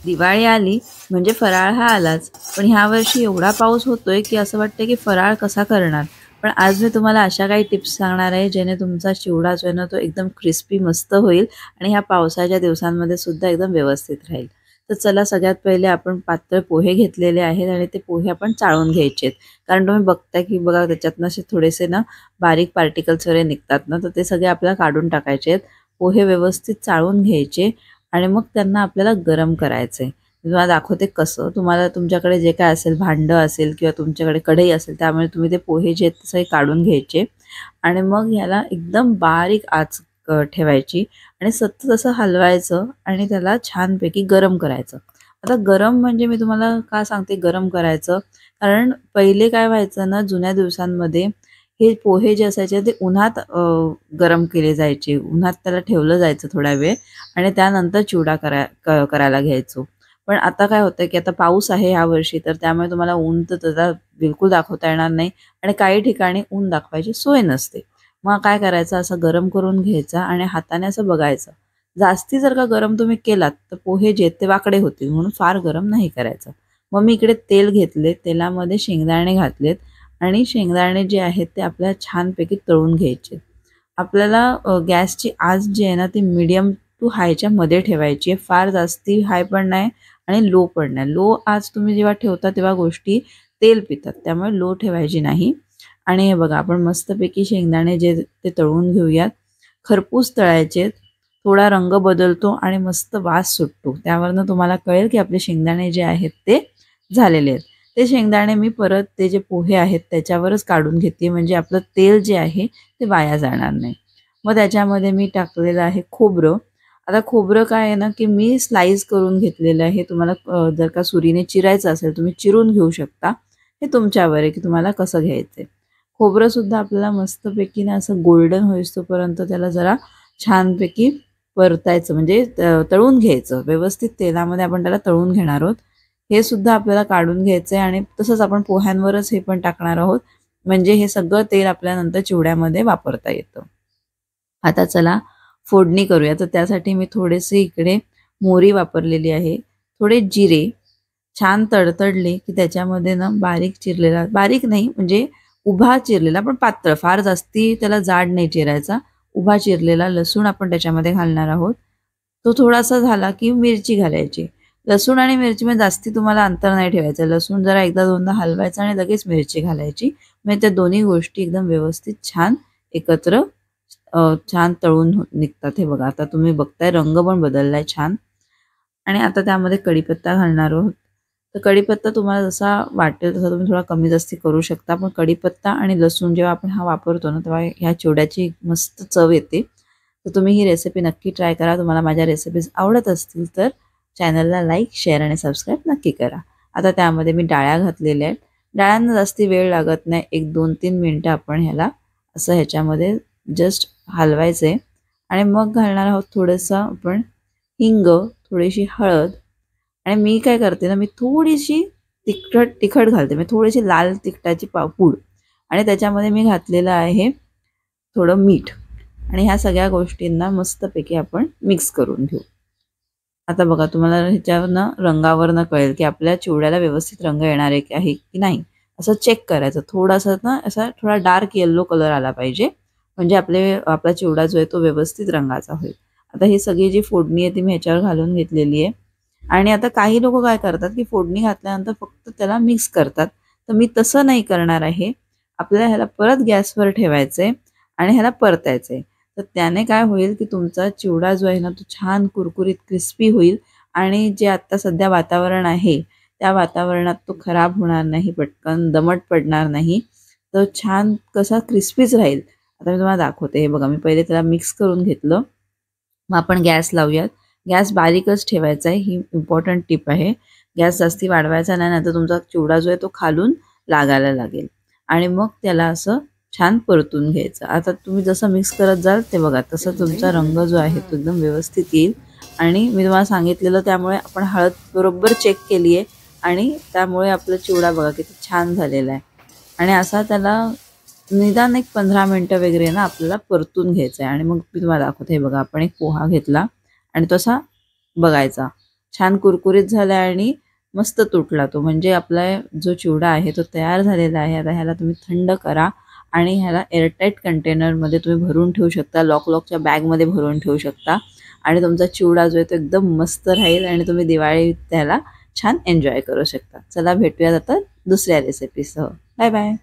दिवाळी आली म्हणजे फराळ हा आलाच. पण ह्या वर्षी एवढा पाऊस होतोय की असं वाटतं की फराळ कसा करणार. पण आज मी तुम्हाला अशा काही टिप्स सांगणार आहे जेणे तुमचा चिवडा जो आहे ना तो एकदम क्रिस्पी मस्त होईल आणि ह्या पावसाच्या दिवसांमध्ये सुद्धा एकदम व्यवस्थित राहील. तर चला, सगळ्यात पहिले आपण पातळ पोहे घेतलेले आहेत आणि ते पोहे आपण चाळून घ्यायचे आहेत. कारण तुम्ही बघताय की बघा त्याच्यातनं असे थोडेसे ना बारीक पार्टिकल्स वगैरे निघतात ना, तर ते सगळे आपल्याला काढून टाकायचे आहेत. पोहे व्यवस्थित चाळून घ्यायचे आणि मग त्यांना आपल्याला गरम करायचं आहे. मी तुम्हाला दाखवते कसं. तुम्हाला तुमच्याकडे जे काय असेल, भांडं असेल किंवा तुमच्याकडे कढई असेल, त्यामुळे तुम्ही ते पोहे जे आहेत ते सगळे काढून घ्यायचे आणि मग ह्याला एकदम बारीक आच ठेवायची आणि सतत असं हलवायचं आणि त्याला छानपैकी गरम करायचं. आता गरम म्हणजे मी तुम्हाला का सांगते गरम करायचं, कारण पहिले काय व्हायचं ना, जुन्या दिवसांमध्ये हे पोहे जे असायचे ते उन्हात गरम केले जायचे. उन्हात त्याला ठेवलं जायचं थोडा वेळ आणि त्यानंतर चिवडा करायला घ्यायचो. पण आता काय होतं की आता पाऊस आहे यावर्षी, तर त्यामुळे तुम्हाला ऊन तर त्याला बिलकुल दाखवता येणार नाही आणि काही ठिकाणी ऊन दाखवायची सोय नसते. मग काय करायचं, असं गरम करून घ्यायचा आणि हाताने असं बघायचं. जास्ती जर का गरम तुम्ही केलात तर पोहे जे आहेत ते वाकडे होतील, म्हणून फार गरम नाही करायचं. मग मी इकडे तेल घेतले, तेलामध्ये शेंगदाणे घातलेत आणि शेंगदाणे जे आहेत ते आपल्याला छानपैकी तळून घ्यायचे. आपल्याला गॅसची आच जी आहे ना ती मीडियम टू हायच्या मध्ये ठेवायची आहे. फार जास्ती हाय पण नाही आणि लो पण नाही. लो आच तुम्ही जेव्हा ठेवता तेव्हा गोष्टी तेल पितात, त्यामुळे लो ठेवायची नाही. आणि हे बघा, आपण मस्तपैकी शेंगदाणे जे ते तळून घेऊयात. खरपूस तळायचे. थोडा रंग बदलतो आणि मस्त वास सुटतो. त्यावरनं तुम्हाला कळेल की आपले शेंगदाणे जे आहेत ते झालेले आहेत. ते शेंगदाणे मी परत ते जे पोहे आहेत त्याच्यावरच काढून घेते, म्हणजे आपलं तेल जे आहे ते वाया जाणार नाही. मग त्याच्यामध्ये मी टाकलेलं आहे खोबरं. आता खोबरं काय आहे ना, की मी स्लाइस करून घेतलेलं आहे. तुम्हाला जर का सुरीने चिरायचं असेल तुम्ही चिरून घेऊ शकता. हे तुमच्यावर आहे की तुम्हाला कसं घ्यायचं आहे. खोबरंसुद्धा आपल्याला मस्तपैकी ना असं गोल्डन होईस्तोपर्यंत त्याला जरा छानपैकी परतायचं, म्हणजे तळून घ्यायचं. व्यवस्थित तेलामध्ये आपण त्याला तळून घेणार आहोत. हे सुद्धा आपल्याला काढून घ्यायचं आहे आणि तसंच आपण पोह्यांवरच हे पण टाकणार आहोत. म्हणजे हे सगळं तेल आपल्याला नंतर चिवड्यामध्ये वापरता येतं. आता चला फोडणी करूया. तर त्यासाठी मी थोडेसे इकडे मोहरी वापरलेली आहे. थोडे जिरे छान तडतडले की त्याच्यामध्ये ना बारीक चिरलेला, बारीक नाही म्हणजे उभा चिरलेला पण पातळ, फार जास्ती त्याला जाड नाही चिरायचा. उभा चिरलेला लसूण आपण त्याच्यामध्ये घालणार आहोत. तो थोडासा झाला की मिरची घालायची. लसूण आणि मिरचीमध्ये जास्ती तुम्हाला अंतर नाही ठेवायचं. लसूण जरा एकदा दोनदा हलवायचा आणि लगेच मिरची घालायची. म्हणजे त्या दोन्ही गोष्टी एकदम व्यवस्थित छान एकत्र छान तळून निघतात. हे बघा, आता तुम्ही बघताय रंग पण बदललाय छान. आणि आता त्यामध्ये कढीपत्ता घालणार आहोत. तर कढीपत्ता तुम्हाला जसा वाटेल तसा तुम्ही थोडा कमी जास्ती करू शकता. पण कढीपत्ता आणि लसूण जेव्हा आपण हा वापरतो ना, तेव्हा ह्या चिवड्याची मस्त चव येते. तर तुम्ही ही रेसिपी नक्की ट्राय करा. तुम्हाला माझ्या रेसिपीज आवडत असतील तर चॅनलला लाईक, शेअर आणि सबस्क्राईब नक्की करा. आता त्यामध्ये मी डाळ्या घातलेल्या आहेत. डाळ्यांना जास्ती वेळ लागत नाही. 1-2-3 मिनटं आपण ह्याला असं ह्याच्यामध्ये जस्ट हलवायचं आहे आणि मग घालणार आहोत थोडंसं आपण हिंग, थोडीशी हळद आणि मी काय करते ना, मी थोडीशी तिखट घालते. मी थोडीशी लाल तिखटाची पूड आणि त्याच्यामध्ये मी घातलेलं आहे थोडं मीठ आणि ह्या सगळ्या गोष्टींना मस्तपैकी आपण मिक्स करून घेऊ. आता बघा, तुम्हाला ह्याच्यावरनं रंगावरनं कळेल की आपल्या चिवड्याला व्यवस्थित रंग येणार आहे की नाही. असं चेक करायचं. थोडासा ना असा थोडा डार्क येल्लो कलर आला पाहिजे, म्हणजे आपला चिवडा जो आहे तो व्यवस्थित रंगाचा होईल. आता ही सगळी जी फोडणी आहे ती मी ह्याच्यावर घालून घेतलेली आहे. आणि आता काही लोकं काय करतात की फोडणी घातल्यानंतर फक्त त्याला मिक्स करतात. तर मी तसं नाही करणार आहे. आपल्याला ह्याला परत गॅसवर ठेवायचं आहे आणि ह्याला परतायचं आहे. तर त्याने काय होईल की तुमचा चिवडा जो आहे ना तो छान कुरकुरीत क्रिस्पी होईल आणि जे आत्ता सध्या वातावरण आहे त्या वातावरणात तो खराब होणार नाही, पटकन दमट पडणार नाही. तर छान कसा क्रिस्पीच राहील. आता मी तुम्हाला दाखवते. हे बघा, मी पहिले त्याला मिक्स करून घेतलं. मग आपण गॅस लावूयात. गॅस बारीकच ठेवायचा आहे, ही इम्पॉर्टंट टिप आहे. गॅस जास्ती वाढवायचा नाही, नाहीतर तुमचा चिवडा जो आहे तो खालून लागायला लागेल. आणि मग त्याला असं छान परतून घ्यायचं. आता तुम्ही जसं मिक्स करत जाल ते बघा तसं तुमचा रंग जो आहे तो एकदम व्यवस्थित येईल. आणि मी तुम्हाला सांगितलेलं त्यामुळे आपण हळद बरोबर चेक केली आहे आणि त्यामुळे आपला चिवडा बघा किती छान झालेला आहे. आणि असा त्याला निदान एक 15 मिनटं वगैरे ना आपल्याला परतून घ्यायचं आहे. आणि मग मी तुम्हाला दाखवते. हे बघा, आपण एक पोहा घेतला आणि तसा बघायचा. छान कुरकुरीत झाला आणि मस्त तुटला तो. म्हणजे आपला जो चिवडा आहे तो तयार झालेला आहे. आता ह्याला तुम्ही थंड करा आणि ह्याला एअरटाईट कंटेनरमध्ये तुम्ही भरून ठेवू शकता. लॉकच्या बॅगमध्ये भरून ठेवू शकता आणि तुमचा चिवडा जो आहे तो एकदम मस्त राहील आणि तुम्ही दिवाळीत त्याला छान एन्जॉय करू शकता. चला भेटूयात आता दुसऱ्या रेसिपीसह. Bye bye.